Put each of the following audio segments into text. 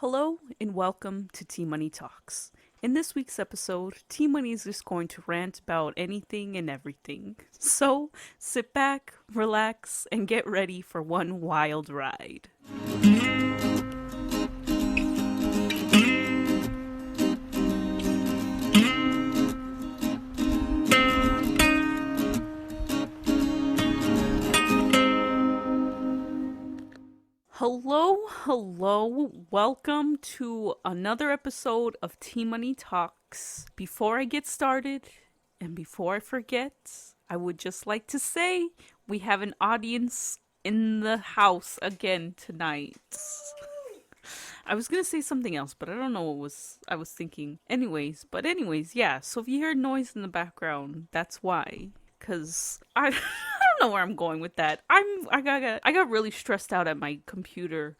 Hello and welcome to T Money Talks. In this week's episode, T Money is just going to rant about anything and everything. So sit back, relax, and get ready for one wild ride. Hello, welcome to another episode of T Money Talks. Before I get started, and before I forget, I would just like to say we have an audience in the house again tonight. I was gonna say something else, but I don't know what I was thinking. Anyways, yeah, so if you hear noise in the background, that's why. Cause I don't know where I'm going with that. I got really stressed out at my computer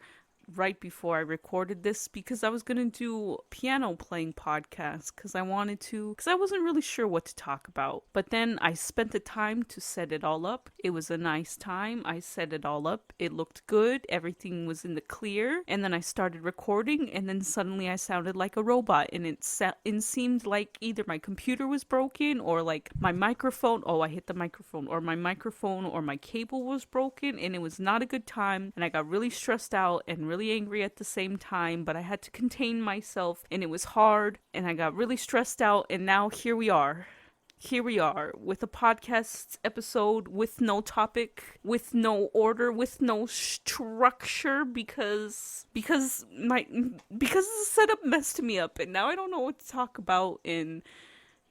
right before I recorded this because I was gonna do a piano playing podcast because I wasn't really sure what to talk about. But then I spent the time to set it all up. It was a nice time. I set it all up. It looked good. Everything was in the clear. And then I started recording, and then suddenly I sounded like a robot, and it seemed like either my computer was broken or like my microphone. Oh, I hit the microphone, or my microphone or my cable was broken, and it was not a good time. And I got really stressed out and really angry at the same time, but I had to contain myself, and it was hard, and I got really stressed out, and now here we are with a podcast episode with no topic, with no order, with no structure because the setup messed me up, and now I don't know what to talk about. And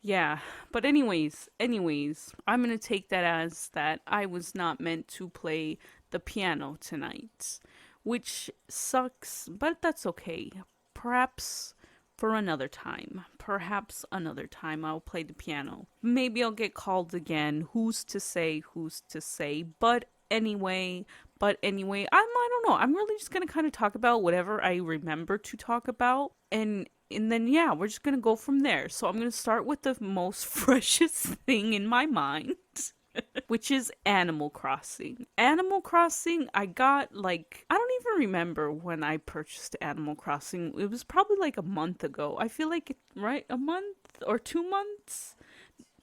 yeah, but anyways, I'm gonna take that as that I was not meant to play the piano tonight, which sucks, but that's okay. Perhaps another time I'll play the piano. Maybe I'll get called again. Who's to say? But anyway, I don't know. I'm really just gonna kind of talk about whatever I remember to talk about, and then yeah, we're just gonna go from there. So I'm gonna start with the most freshest thing in my mind. Which is Animal Crossing. Animal Crossing, I got I don't even remember when I purchased Animal Crossing. It was probably like a month ago. I feel like, right? A month or 2 months?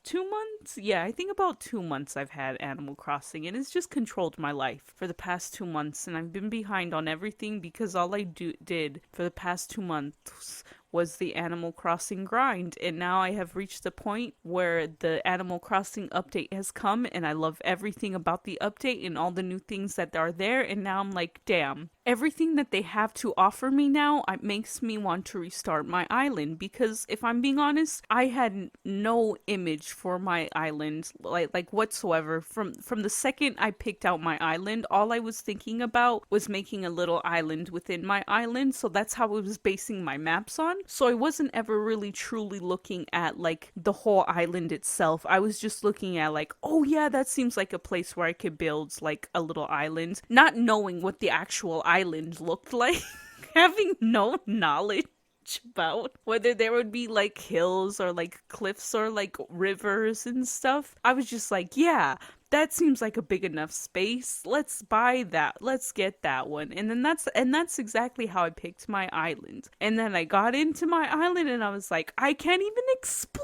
2 months? Yeah, I think about 2 months I've had Animal Crossing, and it's just controlled my life for the past 2 months, and I've been behind on everything because all I did for the past 2 months was the Animal Crossing grind, and now I have reached the point where the Animal Crossing update has come, and I love everything about the update and all the new things that are there, and now I'm like, damn, everything that they have to offer me now, it makes me want to restart my island, because if I'm being honest, I had no image for my island, like whatsoever. From the second I picked out my island, all I was thinking about was making a little island within my island, so that's how I was basing my maps on. So I wasn't ever really truly looking at like the whole island itself. I was just looking at like, oh yeah, that seems like a place where I could build like a little island, not knowing what the actual island looked like, having no knowledge about whether there would be like hills or like cliffs or like rivers and stuff. I was just like, yeah, that seems like a big enough space. Let's buy that. Let's get that one. And then that's exactly how I picked my island. And then I got into my island and I was like, I can't even explore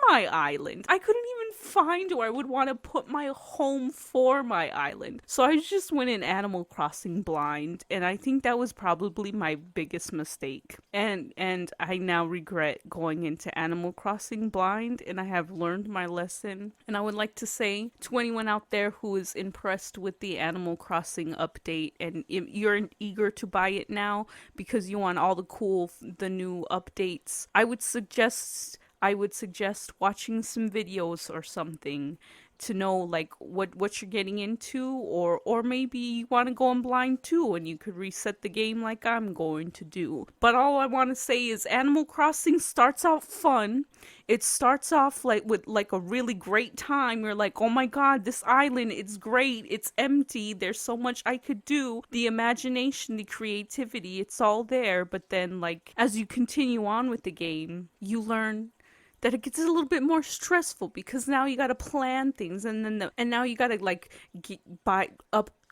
my island. I couldn't even find where I would want to put my home for my island. So I just went in Animal Crossing blind, and I think that was probably my biggest mistake. And I now regret going into Animal Crossing blind, and I have learned my lesson. And I would like to say to anyone out there who is impressed with the Animal Crossing update and you're eager to buy it now because you want all the new updates, I would suggest watching some videos or something to know like what you're getting into, or maybe you want to go in blind too and you could reset the game like I'm going to do. But all I want to say is Animal Crossing starts out fun. It starts off like with like a really great time. You're like, oh my god, this island, it's great, it's empty, there's so much I could do. The imagination, the creativity, it's all there. But then like as you continue on with the game, you learn that it gets a little bit more stressful because now you got to plan things, and now you got to like buy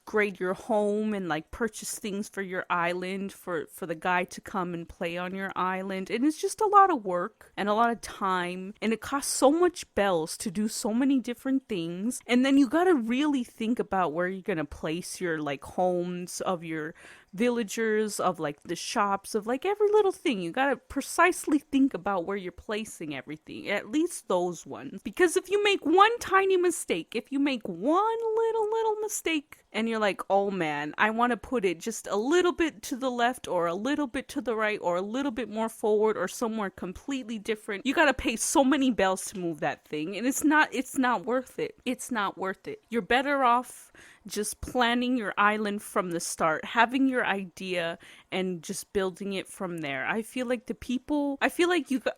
upgrade your home and like purchase things for your island for the guy to come and play on your island. And it's just a lot of work and a lot of time, and it costs so much bells to do so many different things. And then you gotta really think about where you're gonna place your like homes of your villagers, of like the shops, of like every little thing. You gotta precisely think about where you're placing everything, at least those ones. Because if you make one tiny mistake, if you make one little mistake and you're like, oh man, I want to put it just a little bit to the left or a little bit to the right or a little bit more forward or somewhere completely different, you gotta pay so many bells to move that thing, and it's not worth it. It's not worth it. You're better off just planning your island from the start, having your idea and just building it from there. I feel like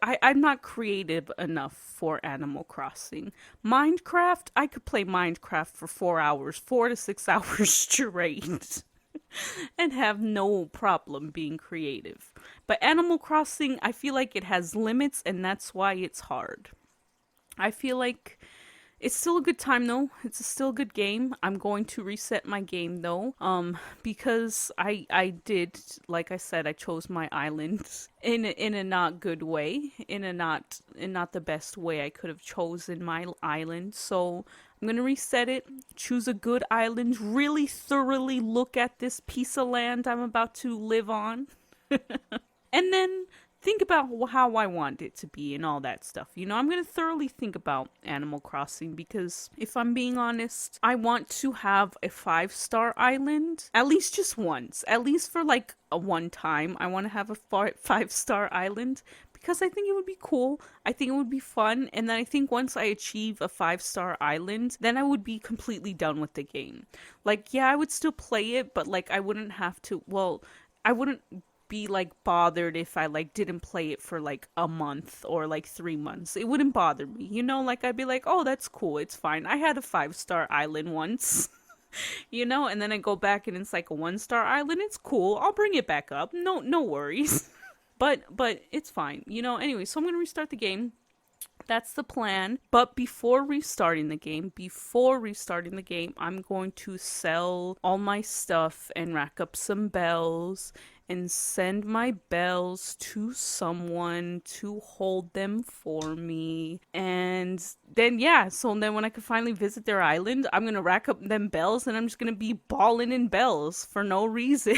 I'm not creative enough for Animal Crossing. Minecraft, I could play Minecraft for 4 to 6 hours straight and have no problem being creative. But Animal Crossing, I feel like it has limits, and that's why it's hard. I feel like it's still a good time though. It's still a good game. I'm going to reset my game though, because I did, like I said, I chose my island in a not good way, in not the best way I could have chosen my island. So I'm gonna reset it, choose a good island, really thoroughly look at this piece of land I'm about to live on, and then think about how I want it to be and all that stuff. You know, I'm going to thoroughly think about Animal Crossing because if I'm being honest, I want to have a 5-star island, at least just once, at least for like a one time. I want to have a 5-star island because I think it would be cool. I think it would be fun. And then I think once I achieve a 5-star island, then I would be completely done with the game. Like, yeah, I would still play it, but like I wouldn't have to, well, I wouldn't be like bothered if I like didn't play it for like a month or like 3 months. It wouldn't bother me, you know, like I'd be like, oh, that's cool, it's fine. I had a 5-star island once. You know, and then I go back and it's like a 1-star island. It's cool, I'll bring it back up, no worries. but it's fine, you know. Anyway, so I'm gonna restart the game. That's the plan. But before restarting the game, I'm going to sell all my stuff and rack up some bells and send my bells to someone to hold them for me. And then, yeah, so then when I can finally visit their island, I'm going to rack up them bells and I'm just going to be balling in bells for no reason.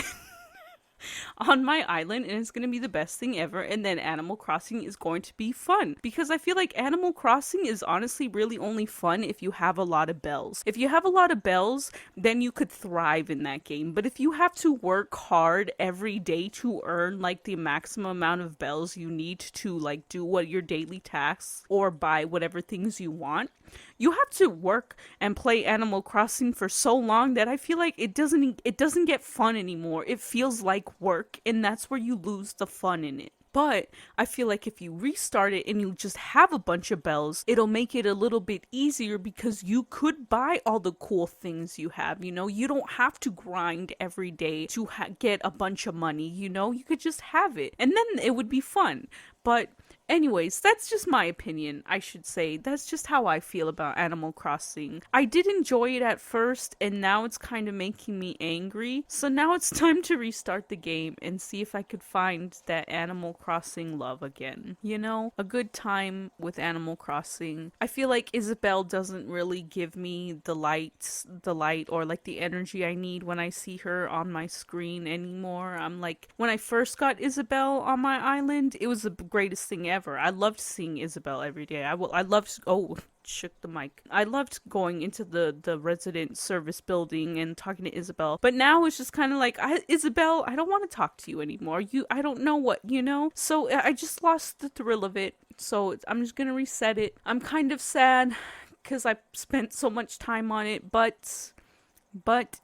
On my island, and it's going to be the best thing ever. And then Animal Crossing is going to be fun because I feel like Animal Crossing is honestly really only fun if you have a lot of bells. If you have a lot of bells, then you could thrive in that game. But if you have to work hard every day to earn like the maximum amount of bells you need to like do what your daily tasks or buy whatever things you want, you have to work and play Animal Crossing for so long that I feel like it doesn't get fun anymore. It feels like work, and that's where you lose the fun in it. But I feel like if you restart it and you just have a bunch of bells, it'll make it a little bit easier because you could buy all the cool things you have, you know? You don't have to grind every day to get a bunch of money, you know? You could just have it, and then it would be fun. But anyways, that's just my opinion, I should say. That's just how I feel about Animal Crossing. I did enjoy it at first, and now it's kind of making me angry. So now it's time to restart the game and see if I could find that Animal Crossing love again. You know, a good time with Animal Crossing. I feel like Isabelle doesn't really give me the light or like the energy I need when I see her on my screen anymore. I'm like, when I first got Isabelle on my island, it was the greatest thing ever. I loved seeing Isabelle every day. I loved, oh, shook the mic. I loved going into the resident service building and talking to Isabelle. But now it's just kind of like, Isabelle, I don't want to talk to you anymore. I don't know what, you know? So I just lost the thrill of it. So I'm just going to reset it. I'm kind of sad because I spent so much time on it, but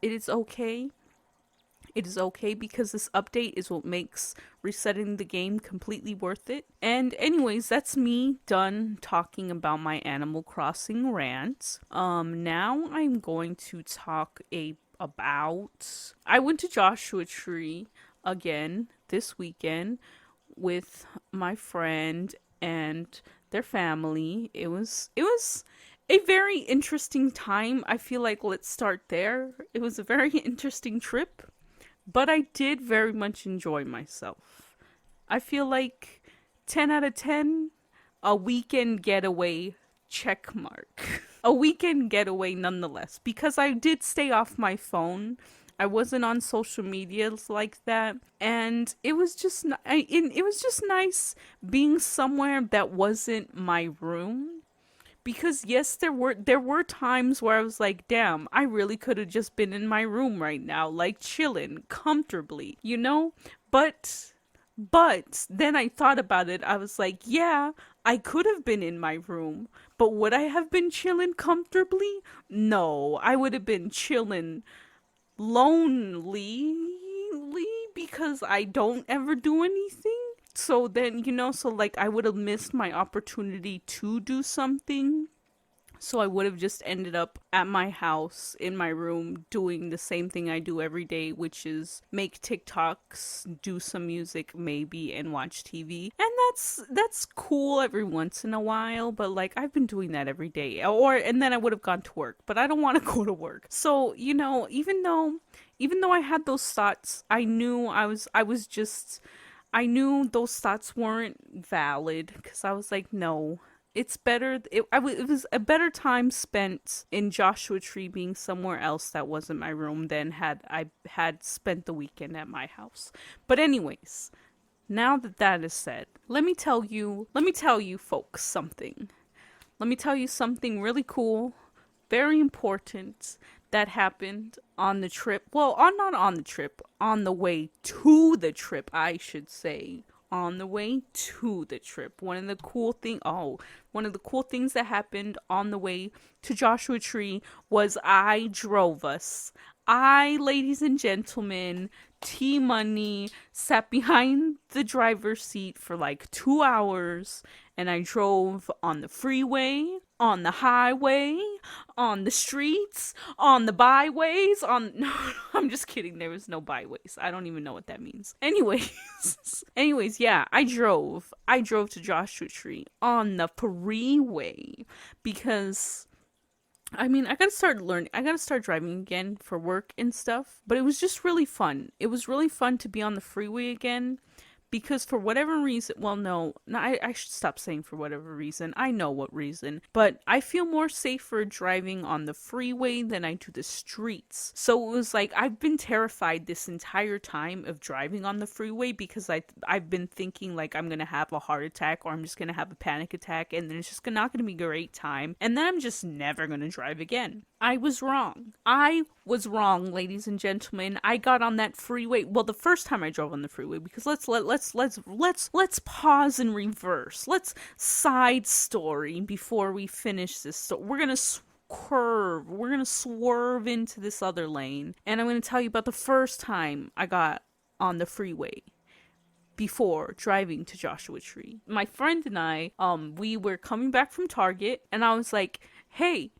it is okay. It is okay because this update is what makes resetting the game completely worth it. And anyways, that's me done talking about my Animal Crossing rant. Now I'm going to talk about... I went to Joshua Tree again this weekend with my friend and their family. It was A very interesting time. I feel like let's start there. It was a very interesting trip, but I did very much enjoy myself. I feel like 10 out of 10, a weekend getaway check mark. A weekend getaway nonetheless, because I did stay off my phone. I wasn't on social medias like that, and it was just it was just nice being somewhere that wasn't my room. Because yes, there were times where I was like, damn, I really could have just been in my room right now, like chilling comfortably, you know? But then I thought about it. I was like, yeah, I could have been in my room, but would I have been chilling comfortably? No, I would have been chilling lonely because I don't ever do anything. So then, so like I would have missed my opportunity to do something. So I would have just ended up at my house in my room doing the same thing I do every day, which is make TikToks, do some music maybe, and watch TV. And that's cool every once in a while, but like I've been doing that every day. And then I would have gone to work, but I don't want to go to work. So, even though I had those thoughts, I knew those thoughts weren't valid because I was like, no, it's better. It was a better time spent in Joshua Tree being somewhere else that wasn't my room than had I had spent the weekend at my house. But anyways, now that that is said, let me tell you folks something. Let me tell you something really cool, very important that happened on the trip. Well, not on the trip, on the way to the trip, I should say. On the way to the trip. One of the cool things that happened on the way to Joshua Tree was I drove us. Ladies and gentlemen, T Money sat behind the driver's seat for like 2 hours, and I drove on the freeway, on the highway, on the streets, on the byways, on no, I'm just kidding. There was no byways. I don't even know what that means. Anyways, yeah, I drove to Joshua Tree on the freeway because I gotta start driving again for work and stuff, but it was just really fun. It was really fun to be on the freeway again because for whatever reason, well, no, I should stop saying for whatever reason. I know what reason, but I feel more safer driving on the freeway than I do the streets. So it was like I've been terrified this entire time of driving on the freeway because I've been thinking like I'm gonna have a heart attack or I'm just gonna have a panic attack and then it's just not gonna be a great time and then I'm just never gonna drive again. I was wrong. Ladies and gentlemen. I got on that freeway. Well, the first time I drove on the freeway, because let's pause and reverse. Let's side story before we finish this. So we're gonna swerve into this other lane, and I'm gonna tell you about the first time I got on the freeway before driving to Joshua Tree. My friend and I, we were coming back from Target, and I was like, hey,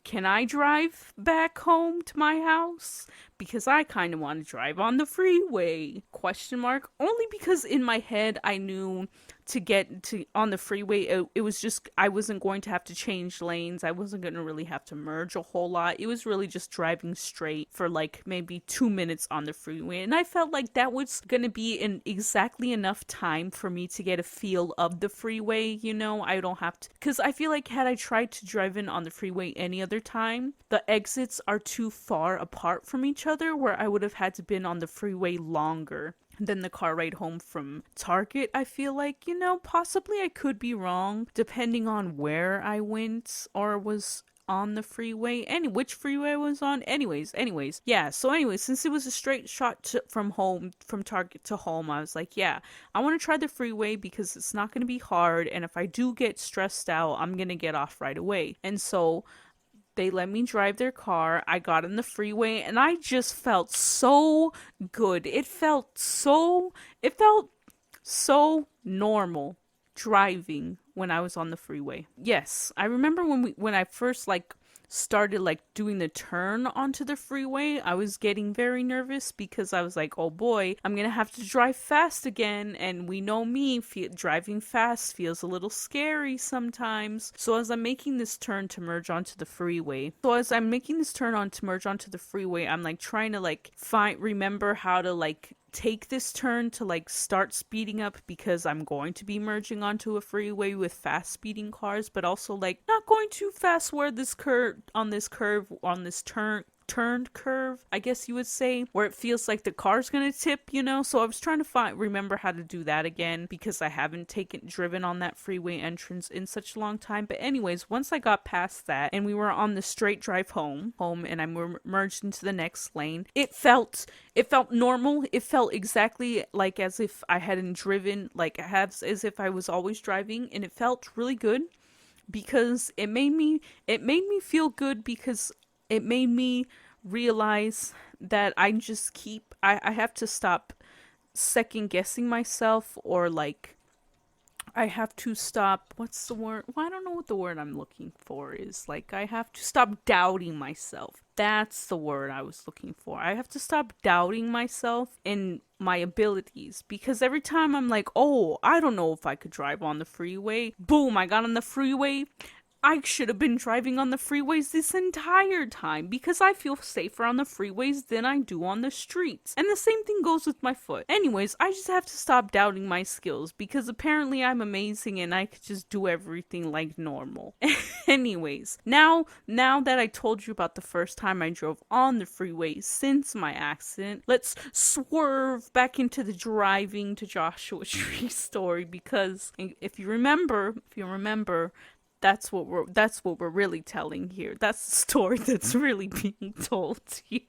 can I drive back home to my house? Because I kind of want to drive on the freeway. Question mark. Only because in my head I knew to get to on the freeway, it was just I wasn't going to have to change lanes. I wasn't going to really have to merge a whole lot. It was really just driving straight for like maybe 2 minutes on the freeway. And I felt like that was going to be exactly enough time for me to get a feel of the freeway, I don't have to, because I feel like had I tried to drive in on the freeway any other time, the exits are too far apart from each other where I would have had to been on the freeway longer than the car ride home from Target. I feel like, possibly I could be wrong depending on where I went or was on the freeway, which freeway I was on. Anyways, yeah. So anyways, since it was a straight shot from Target to home, I was like, yeah, I want to try the freeway because it's not going to be hard, and if I do get stressed out, I'm going to get off right away. And so they let me drive their car. I got on the freeway and I just felt so good. It felt so normal driving when I was on the freeway. Yes, I remember when I first started like doing the turn onto the freeway, I was getting very nervous because I was like, oh boy, I'm gonna have to drive fast again. And we know me, driving fast feels a little scary sometimes. So as I'm making this turn to merge onto the freeway, I'm like trying to like remember how to like take this turn to like start speeding up, because I'm going to be merging onto a freeway with fast speeding cars, but also like not going too fast where this turned curve, I guess you would say, where it feels like the car's gonna tip, So I was trying to remember how to do that again, because I haven't driven on that freeway entrance in such a long time. But anyways, once I got past that and we were on the straight drive home, and I merged into the next lane, it felt normal. It felt exactly like as if I hadn't driven, as if I was always driving, and it felt really good because it made me feel good, because it made me realize that I have to stop second guessing myself, or like I have to stop, what's the word? Well, I don't know what the word I'm looking for is. Like, I have to stop doubting myself. That's the word I was looking for. I have to stop doubting myself and my abilities, because every time I'm like, oh, I don't know if I could drive on the freeway. Boom, I got on the freeway. I should have been driving on the freeways this entire time, because I feel safer on the freeways than I do on the streets. And the same thing goes with my foot. Anyways, I just have to stop doubting my skills, because apparently I'm amazing and I could just do everything like normal. Anyways, now that I told you about the first time I drove on the freeway since my accident, let's swerve back into the driving to Joshua Tree story, because if you remember, that's what we're really telling here. That's the story that's really being told here.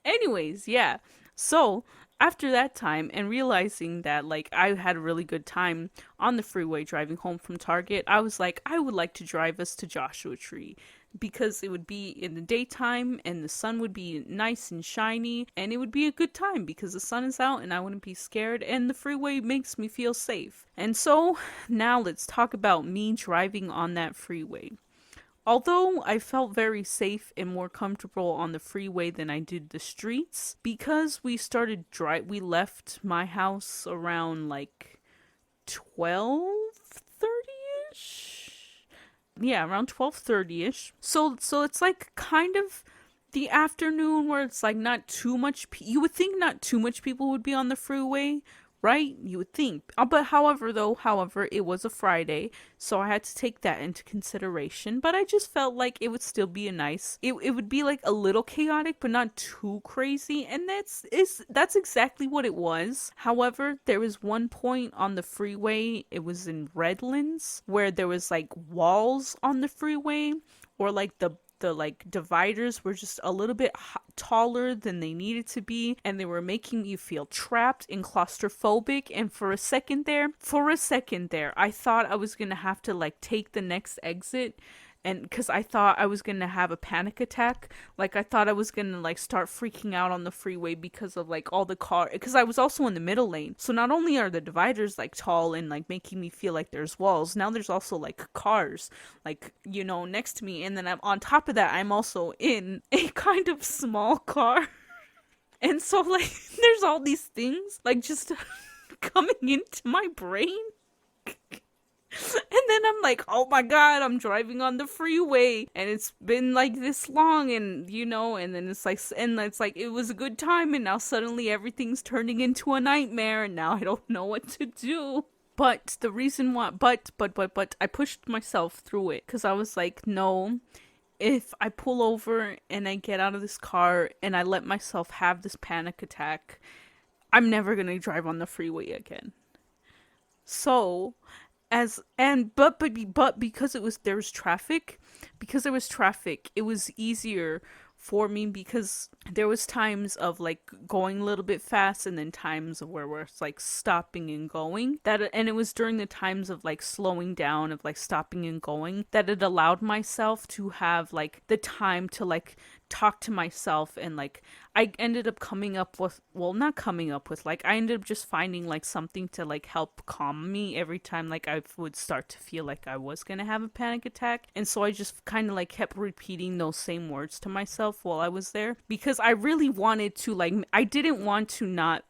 Anyways, yeah. So after that time, and realizing that like I had a really good time on the freeway driving home from Target, I was like, I would like to drive us to Joshua Tree, because it would be in the daytime and the sun would be nice and shiny, and it would be a good time because the sun is out and I wouldn't be scared, and the freeway makes me feel safe. And so now let's talk about me driving on that freeway. Although I felt very safe and more comfortable on the freeway than I did the streets, because we left my house around like 12:30ish. Yeah, around 12:30ish. So it's like kind of the afternoon, where it's like not too much. You would think not too much people would be on the freeway, right? You would think. But however, it was a Friday, so I had to take that into consideration. But I just felt like it would still be it would be like a little chaotic, but not too crazy. And that's exactly what it was. However, there was one point on the freeway, it was in Redlands, where there was like walls on the freeway, or like the like dividers were just a little bit taller than they needed to be, and they were making me feel trapped and claustrophobic. And for a second there, I thought I was gonna have to like take the next exit, and because I thought I was gonna have a panic attack. Like I thought I was gonna like start freaking out on the freeway because of like all the car, because I was also in the middle lane. So not only are the dividers like tall and like making me feel like there's walls, now there's also like cars like, next to me. And then on top of that, I'm also in a kind of small car. And so like there's all these things like just coming into my brain. And then I'm like, oh my god, I'm driving on the freeway and it's been like this long, and and then it's like it was a good time, and now suddenly everything's turning into a nightmare, and now I don't know what to do. But the reason why, but I pushed myself through it, because I was like, no, if I pull over and I get out of this car and I let myself have this panic attack, I'm never gonna drive on the freeway again. So but because there was traffic, it was easier for me, because there was times of like going a little bit fast, and then times of where we're like stopping and going, and it was during the times of like slowing down, of like stopping and going, that it allowed myself to have like the time to like talk to myself, and like I ended up coming up with, well, not coming up with, like I ended up just finding like something to like help calm me every time like I would start to feel like I was gonna have a panic attack. And so I just kind of like kept repeating those same words to myself while I was there, because I really wanted to, like, I didn't want to not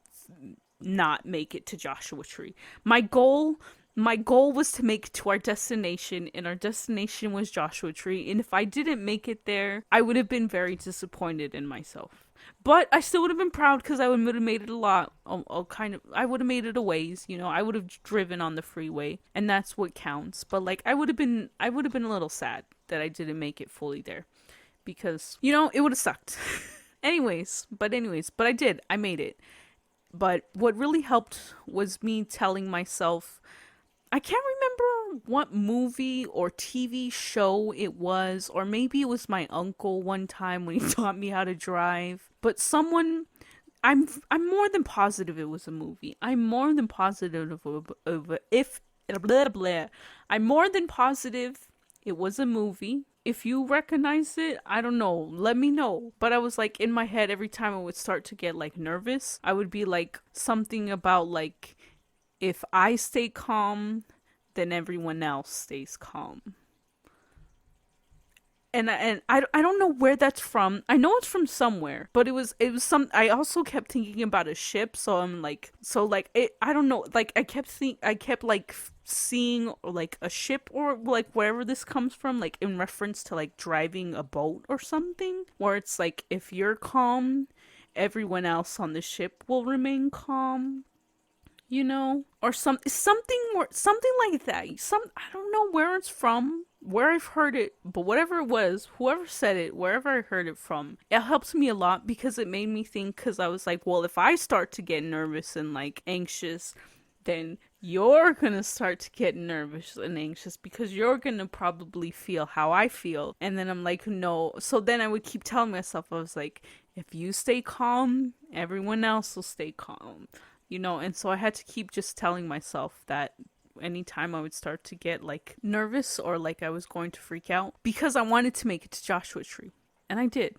make it to Joshua Tree. My goal was to make it to our destination, and our destination was Joshua Tree. And if I didn't make it there, I would have been very disappointed in myself. But I still would have been proud, because I would have made it a lot. I would have made it a ways. I would have driven on the freeway, and that's what counts. But like, I would have been a little sad that I didn't make it fully there, because it would have sucked. anyways, but I did. I made it. But what really helped was me telling myself, I can't remember what movie or TV show it was, or maybe it was my uncle one time when he taught me how to drive. But I'm more than positive it was a movie. I'm more than positive I'm more than positive it was a movie. If you recognize it, I don't know, let me know. But I was like, in my head, every time I would start to get like nervous, I would be like something about like, if I stay calm, then everyone else stays calm. And I don't know where that's from. I know it's from somewhere, but it was some. I also kept thinking about a ship, so I'm like, I don't know. Like I kept like seeing like a ship, or like wherever this comes from, like in reference to like driving a boat or something, where it's like, if you're calm, everyone else on the ship will remain calm. Or something like that. I don't know where it's from, where I've heard it, but whatever it was, whoever said it, wherever I heard it from, it helps me a lot, because it made me think. Because I was like, well, if I start to get nervous and like anxious, then you're gonna start to get nervous and anxious, because you're gonna probably feel how I feel. And then I'm like, no. So then I would keep telling myself, I was like, if you stay calm, everyone else will stay calm. And so I had to keep just telling myself that anytime I would start to get like nervous, or like I was going to freak out, because I wanted to make it to Joshua Tree. And I did.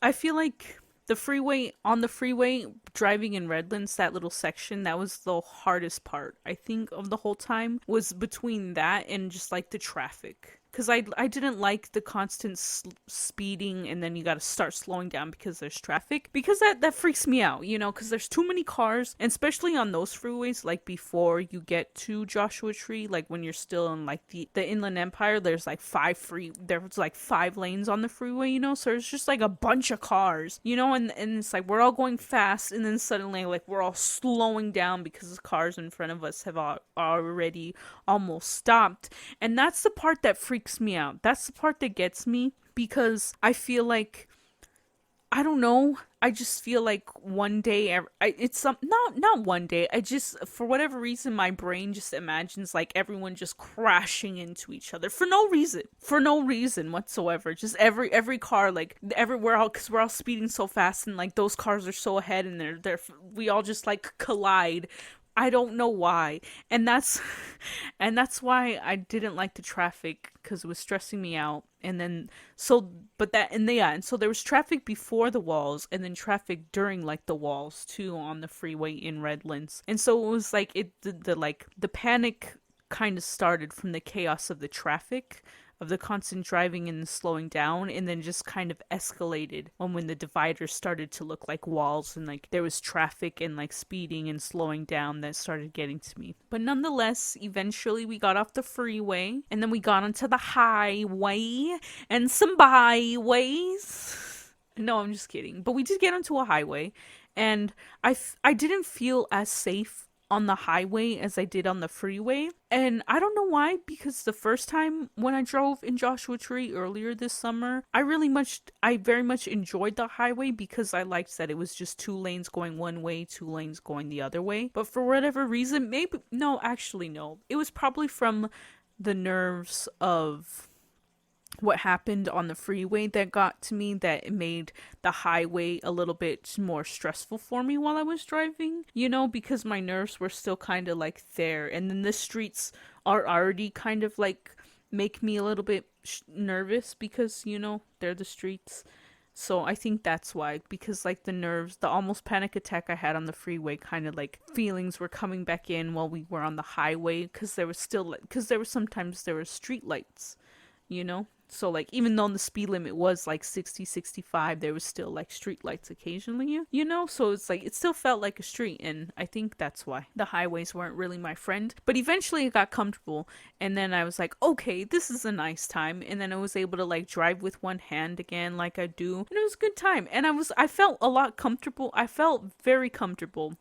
I feel like on the freeway, driving in Redlands, that little section, that was the hardest part, I think, of the whole time, was between that and just like the traffic. Because I didn't like the constant speeding, and then you got to start slowing down because there's traffic. Because that freaks me out, because there's too many cars, and especially on those freeways, like before you get to Joshua Tree, like when you're still in like the Inland Empire, there's like there's like 5 lanes on the freeway, so there's just like a bunch of cars, and it's like we're all going fast, and then suddenly like we're all slowing down because the cars in front of us have already almost stopped. And that's the part that freaks me out. That's the part that gets me, because I feel like, I don't know, I just feel like one day, not one day, I just, for whatever reason, my brain just imagines like everyone just crashing into each other for no reason whatsoever. Just every car, like everywhere, all, because we're all speeding so fast, and like those cars are so ahead, and we all just like collide. I don't know why. And that's why I didn't like the traffic, because it was stressing me out. And then so there was traffic before the walls, and then traffic during like the walls too, on the freeway in Redlands. And so it was like the panic kind of started from the chaos of the traffic, of the constant driving and slowing down, and then just kind of escalated when the dividers started to look like walls, and like there was traffic and like speeding and slowing down that started getting to me. But nonetheless, eventually we got off the freeway, and then we got onto the highway and some byways. No, I'm just kidding. But we did get onto a highway, and I didn't feel as safe on the highway as I did on the freeway. And I don't know why, because the first time when I drove in Joshua Tree earlier this summer, I very much enjoyed the highway, because I liked that it was just 2 lanes going one way, 2 lanes going the other way. But for whatever reason, no. It was probably from the nerves of what happened on the freeway that got to me, that it made the highway a little bit more stressful for me while I was driving, because my nerves were still kind of like there. And then the streets are already kind of like make me a little bit nervous, because they're the streets. So I think that's why, because like the nerves, the almost panic attack I had on the freeway, kind of like feelings were coming back in while we were on the highway, because there was still, because there were sometimes there were street lights, you know? So like even though the speed limit was like 60, 65, there was still like street lights occasionally, you know? So it's like it still felt like a street, and I think that's why the highways weren't really my friend. But eventually it got comfortable, and then I was like, okay, this is a nice time, and then I was able to like drive with one hand again like I do. And it was a good time. And I felt a lot comfortable. I felt very comfortable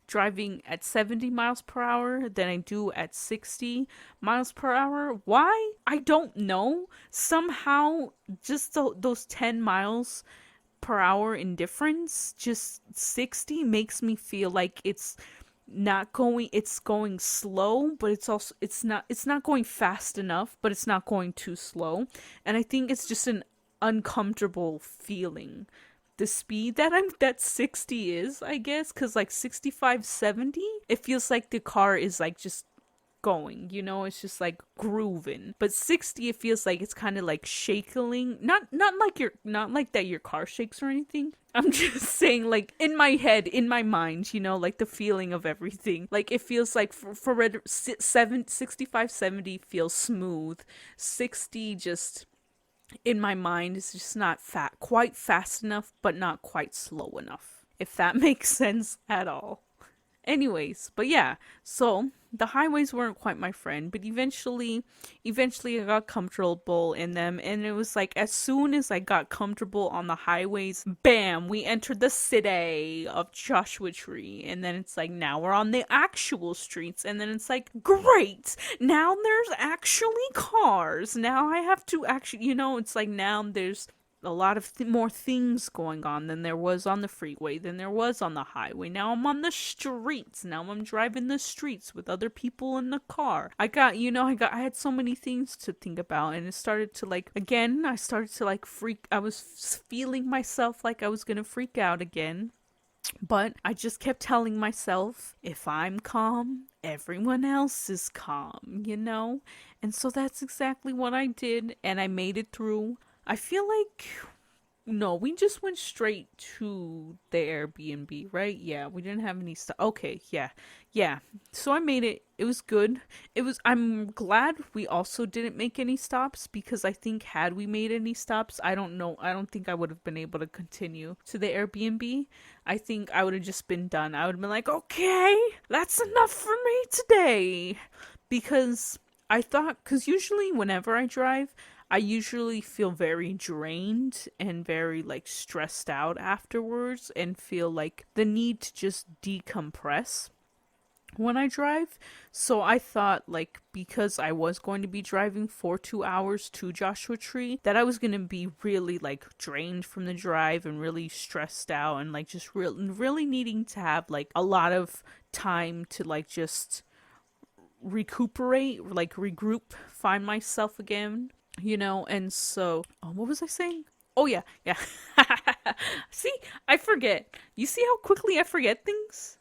driving at 70 miles per hour than I do at 60 miles per hour. Why? I don't know. Somehow, just those 10 miles per hour in difference, just 60 makes me feel like it's going slow, but it's not going fast enough, but it's not going too slow. And I think it's just an uncomfortable feeling, the speed that 60 is, I guess, because like 65, 70, it feels like the car is like just going, it's just like grooving. But 60, it feels like it's kind of like shaking, not like that your car shakes or anything. I'm just saying, like, in my head, in my mind, like the feeling of everything. Like, it feels like for 65, 70 feels smooth. 60 just, in my mind, is just not quite fast enough, but not quite slow enough, if that makes sense at all. Anyways, but yeah, so the highways weren't quite my friend, but eventually I got comfortable in them, and it was like as soon as I got comfortable on the highways, bam, we entered the city of Joshua Tree, and then it's like now we're on the actual streets, and then it's like great, now there's actually cars, now I have to actually, it's like now there's a lot of more things going on than there was on the freeway, than there was on the highway. Now I'm on the streets. Now I'm driving the streets with other people in the car. I had so many things to think about, and it started to like, again, I started to like I was feeling myself like I was gonna freak out again. But I just kept telling myself, if I'm calm, everyone else is calm, And so that's exactly what I did, and I made it through. I feel like, no, we just went straight to the Airbnb, right? Yeah, we didn't have any stuff. Okay, yeah. So I made it. It was good. I'm glad we also didn't make any stops, because I think had we made any stops, I don't know. I don't think I would have been able to continue to the Airbnb. I think I would have just been done. I would have been like, okay, that's enough for me today. Because usually whenever I drive, I usually feel very drained and very like stressed out afterwards, and feel like the need to just decompress when I drive. So I thought, like, because I was going to be driving for 2 hours to Joshua Tree, that I was going to be really like drained from the drive and really stressed out, and like just really needing to have like a lot of time to like just recuperate, like regroup, find myself again. And so, what was I saying? Oh, yeah. See, I forget. You see how quickly I forget things?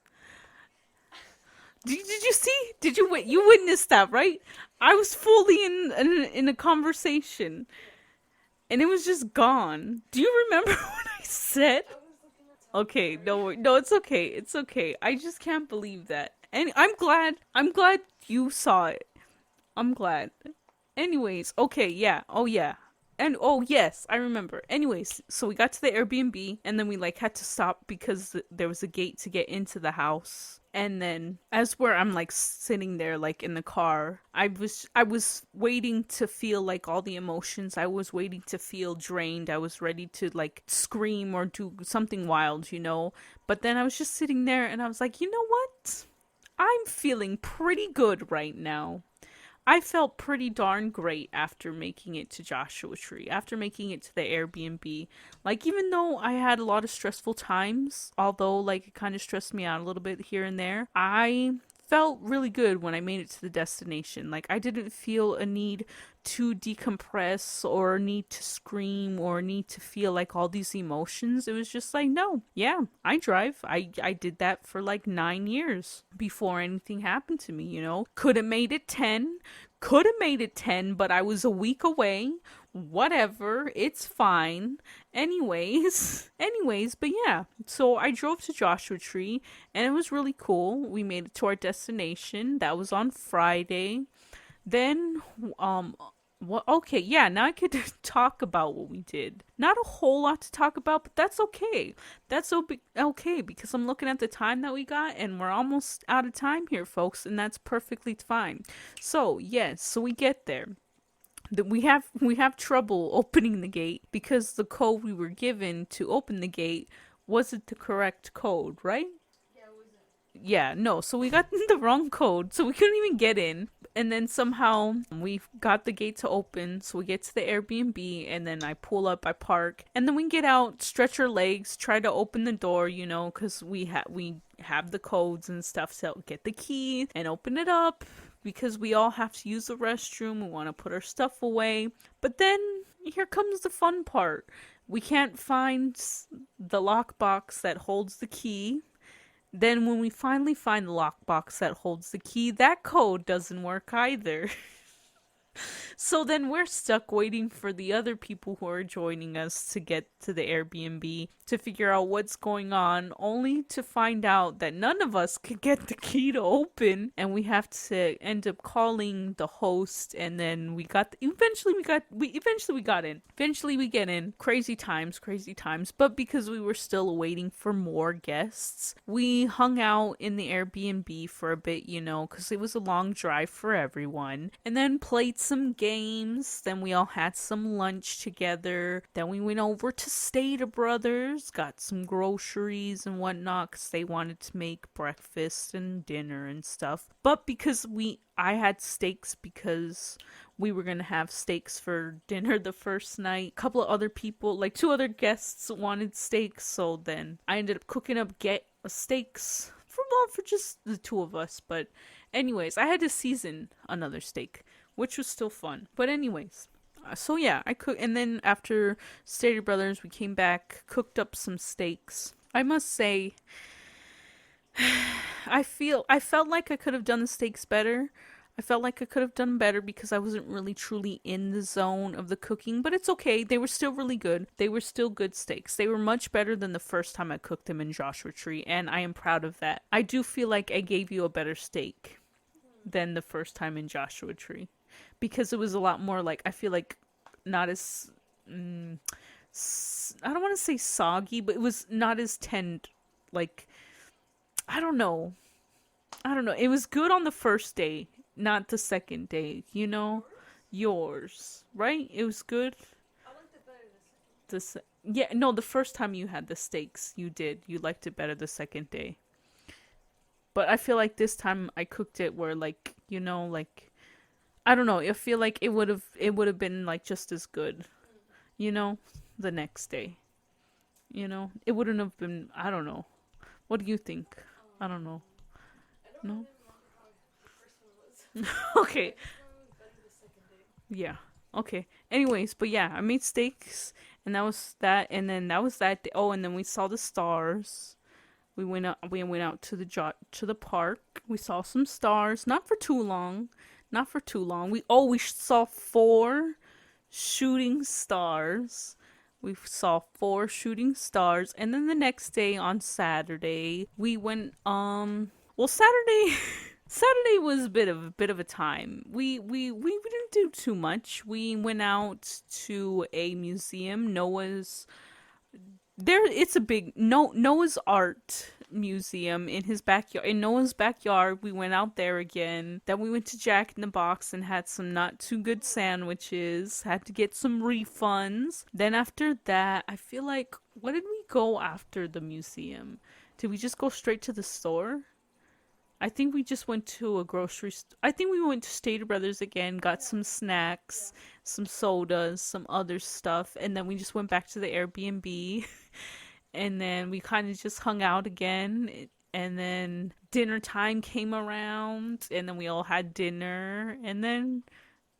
Did you see? You witnessed that, right? I was fully in a conversation, and it was just gone. Do you remember what I said? Okay, no, it's okay. It's okay. I just can't believe that. And I'm glad you saw it. I'm glad. Anyways, okay, yeah, oh yeah. And oh yes, I remember. Anyways, so we got to the Airbnb, and then we like had to stop because there was a gate to get into the house. And then I'm like sitting there like in the car, I was waiting to feel like all the emotions. I was waiting to feel drained. I was ready to like scream or do something wild, But then I was just sitting there, and I was like, you know what? I'm feeling pretty good right now. I felt pretty darn great after making it to Joshua Tree, after making it to the Airbnb. Like, even though I had a lot of stressful times, although, like, it kind of stressed me out a little bit here and there, I felt really good when I made it to the destination. Like, I didn't feel a need to decompress or need to scream or need to feel like all these emotions. It was just like, no, yeah, I drive. I did that for like 9 years before anything happened to me, Could have made it 10, Could have made it 10, but I was a week away. Whatever, it's fine. Anyways, but yeah. So I drove to Joshua Tree and it was really cool. We made it to our destination. That was on Friday. Then, what? Okay, yeah. Now I could talk about what we did. Not a whole lot to talk about, but that's okay. Okay because I'm looking at the time that we got, and we're almost out of time here, folks, and that's perfectly fine. So yes, so we get there. We have trouble opening the gate because the code we were given to open the gate wasn't the correct code, right? Yeah, no. So we got the wrong code, so we couldn't even get in. And then somehow we got the gate to open, so we get to the Airbnb, and then I pull up, I park, and then we get out, stretch our legs, try to open the door, because we have the codes and stuff. So get the key and open it up because we all have to use the restroom. We want to put our stuff away, but then here comes the fun part. We can't find the lockbox that holds the key. Then when we finally find the lockbox that holds the key, that code doesn't work either. So then we're stuck waiting for the other people who are joining us to get to the Airbnb to figure out what's going on, only to find out that none of us could get the key to open, and we have to end up calling the host. And then eventually we got in. Eventually we get in. Crazy times. But because we were still waiting for more guests, we hung out in the Airbnb for a bit, because it was a long drive for everyone, and then played some games. Then we all had some lunch together. Then we went over to Stater Brothers, got some groceries and whatnot, because they wanted to make breakfast and dinner and stuff. But because I had steaks because we were gonna have steaks for dinner the first night. A couple of other people, like 2 other guests, wanted steaks, so then I ended up cooking up steaks for just the 2 of us. But anyways, I had to season another steak, which was still fun. But anyways, so yeah, I cooked, and then after Stater Brothers, we came back, cooked up some steaks. I must say, I felt like I could have done the steaks better. I felt like I could have done better because I wasn't really truly in the zone of the cooking, but it's okay. They were still really good. They were still good steaks. They were much better than the first time I cooked them in Joshua Tree, and I am proud of that. I do feel like I gave you a better steak than the first time in Joshua Tree, because it was a lot more like, I feel like, not as I don't want to say soggy, but it was not as like, I don't know. It was good on the first day, not the second day, Yours, right? It was good. I liked it better Yeah, no, the first time you had the steaks, you liked it better the second day. But I feel like this time I cooked it where, like, like, I don't know, I feel like it would have been like just as good, the next day. It wouldn't have been, I don't know. What do you think? I don't know. I don't No? really remember how the first one was. Okay. The first one was better the second day. Yeah. Okay. Anyways, but yeah, I made steaks, and that was that, and then that was that day. Oh, and then we saw the stars. We went out. We went out to the park. We saw some stars. Not for too long. We saw 4 shooting stars. We saw 4 shooting stars, and then the next day on Saturday, we went. Well, Saturday was a bit of a time. We didn't do too much. We went out to a museum. It's a big Noah's Art museum in his backyard. In Noah's backyard, we went out there again. Then we went to Jack in the Box and had some not too good sandwiches. Had to get some refunds. Then after that, I feel like, what did we go after the museum? Did we just go straight to the store? I think we just went to a grocery store. I think we went to Stater Brothers again, got some snacks, some sodas, some other stuff, and then we just went back to the Airbnb. And then we kind of just hung out again. And then dinner time came around, and then we all had dinner. And then,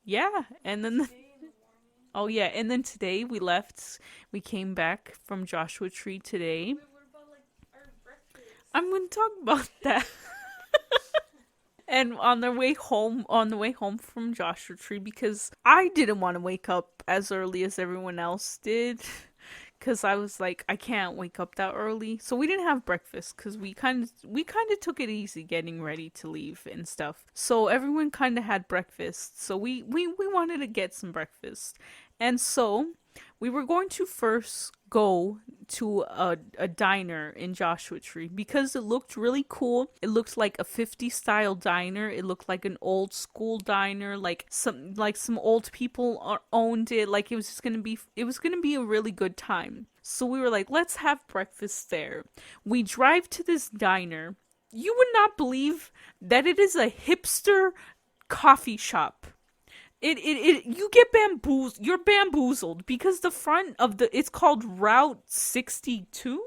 yeah. And then, oh yeah. And then today we left. We came back from Joshua Tree today. Wait, what about, like, our breakfast? I'm going to talk about that. And on the way home from Joshua Tree, because I didn't want to wake up as early as everyone else did. Because I was like, I can't wake up that early. So we didn't have breakfast because we kind of took it easy getting ready to leave and stuff. So everyone kind of had breakfast. So we wanted to get some breakfast. And so we were going to first go to a diner in Joshua Tree because it looked really cool. It looked like a 50 style diner. It looked like an old school diner, like some old people owned it. Like it was going to be a really good time. So we were like, let's have breakfast there. We drive to this diner. You would not believe that it is a hipster coffee shop. It you get bamboozled. You're bamboozled because the front of it's called Route 62.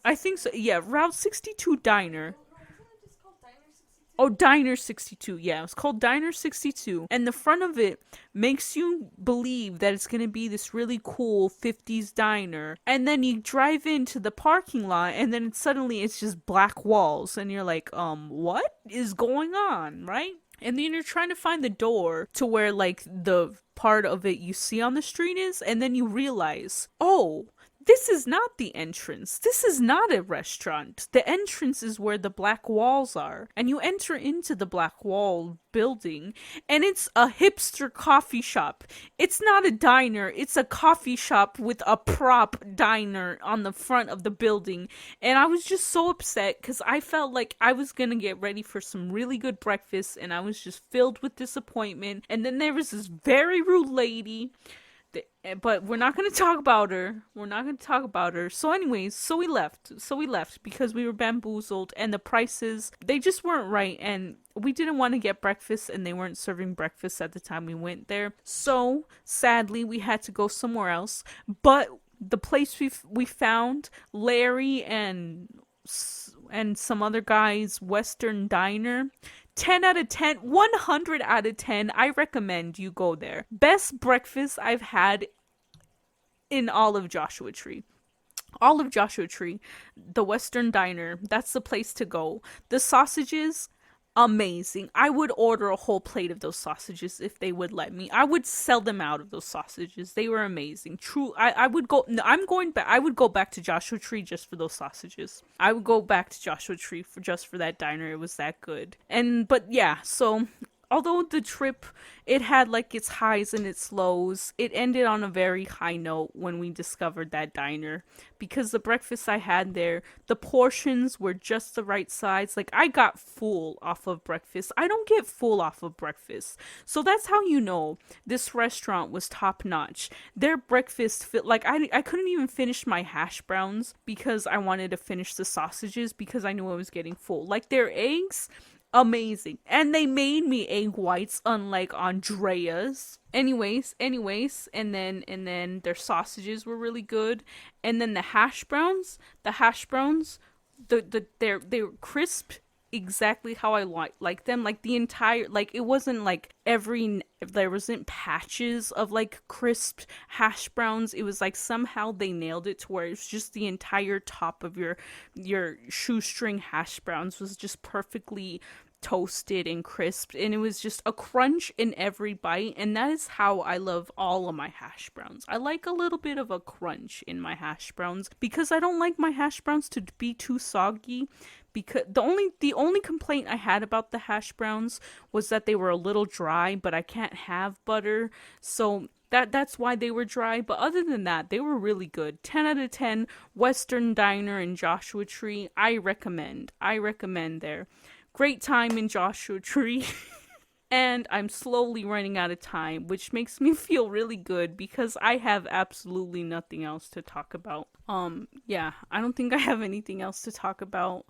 I think so. Yeah, Route 62 Diner. No, wasn't it just called Diner 62? Oh, Diner 62. Yeah, it's called Diner 62. And the front of it makes you believe that it's going to be this really cool 50s diner. And then you drive into the parking lot and then suddenly it's just black walls and you're like, what is going on, right? And then you're trying to find the door to where like the part of it you see on the street is, and then you realize, oh, this is not the entrance. This is not a restaurant. The entrance is where the black walls are. And you enter into the black wall building, and it's a hipster coffee shop. It's not a diner. It's a coffee shop with a prop diner on the front of the building. And I was just so upset because I felt like I was going to get ready for some really good breakfast, and I was just filled with disappointment. And then there was this very rude lady, but we're not going to talk about her. We're not going to talk about her. So anyways, so we left because we were bamboozled and the prices, they just weren't right, and we didn't want to get breakfast and they weren't serving breakfast at the time we went there. So sadly, we had to go somewhere else. But the place we found, Larry and some other guys, Western Diner, 10 out of 10, 100 out of 10. I recommend you go there. Best breakfast I've had in all of Joshua Tree. All of Joshua Tree, the Western Diner, that's the place to go. The sausages, amazing. I would order a whole plate of those sausages if they would let me. I would sell them out of those sausages. They were amazing. True. I would go. No, I'm going back. I would go back to Joshua Tree just for those sausages. I would go back to Joshua Tree just for that diner. It was that good. But yeah. So although the trip, it had like its highs and its lows, it ended on a very high note when we discovered that diner, because the breakfast I had there, the portions were just the right size. Like, I got full off of breakfast. I don't get full off of breakfast. So that's how you know this restaurant was top notch. Their breakfast fit, like, I couldn't even finish my hash browns because I wanted to finish the sausages because I knew I was getting full. Like, their eggs, amazing. And they made me egg whites, unlike Andrea's. Anyways, and then their sausages were really good. And then the hash browns, they were crisp, exactly how I like them. Like, the entire, like, it wasn't like there wasn't patches of like crisp hash browns. It was like somehow they nailed it to where it's just the entire top of your shoestring hash browns was just perfectly toasted and crisped, and it was just a crunch in every bite. And that is how I love all of my hash browns. I like a little bit of a crunch in my hash browns because I don't like my hash browns to be too soggy. Because the only complaint I had about the hash browns was that they were a little dry, but I can't have butter, so that's why they were dry. But other than that, they were really good. 10 out of 10. Western Diner in Joshua Tree. I recommend there. Great time in Joshua Tree. And I'm slowly running out of time, which makes me feel really good because I have absolutely nothing else to talk about. Yeah, I don't think I have anything else to talk about.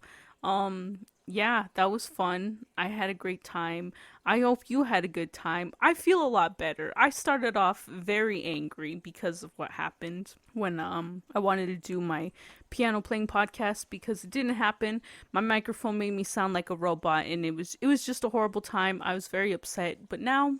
Yeah, that was fun. I had a great time. I hope you had a good time. I feel a lot better. I started off very angry because of what happened when I wanted to do my piano playing podcast because it didn't happen. My microphone made me sound like a robot, and it was just a horrible time. I was very upset, but now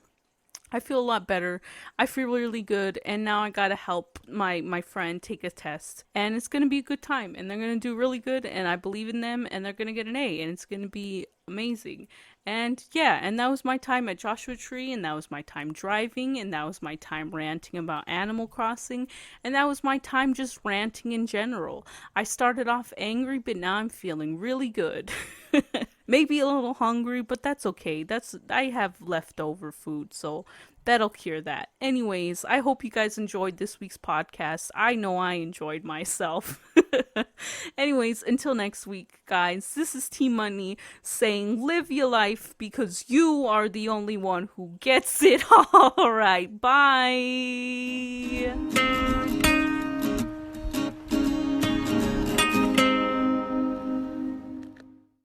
I feel a lot better. I feel really good, and now I gotta help my friend take a test, and it's gonna be a good time, and they're gonna do really good, and I believe in them, and they're gonna get an A, and it's gonna be amazing. And yeah, and that was my time at Joshua Tree, and that was my time driving, and that was my time ranting about Animal Crossing, and that was my time just ranting in general. I started off angry, but now I'm feeling really good. Maybe a little hungry, but that's okay. I have leftover food, so that'll cure that. Anyways, I hope you guys enjoyed this week's podcast. I know I enjoyed myself. Anyways, until next week, guys, this is T Money saying live your life because you are the only one who gets it. All right, bye.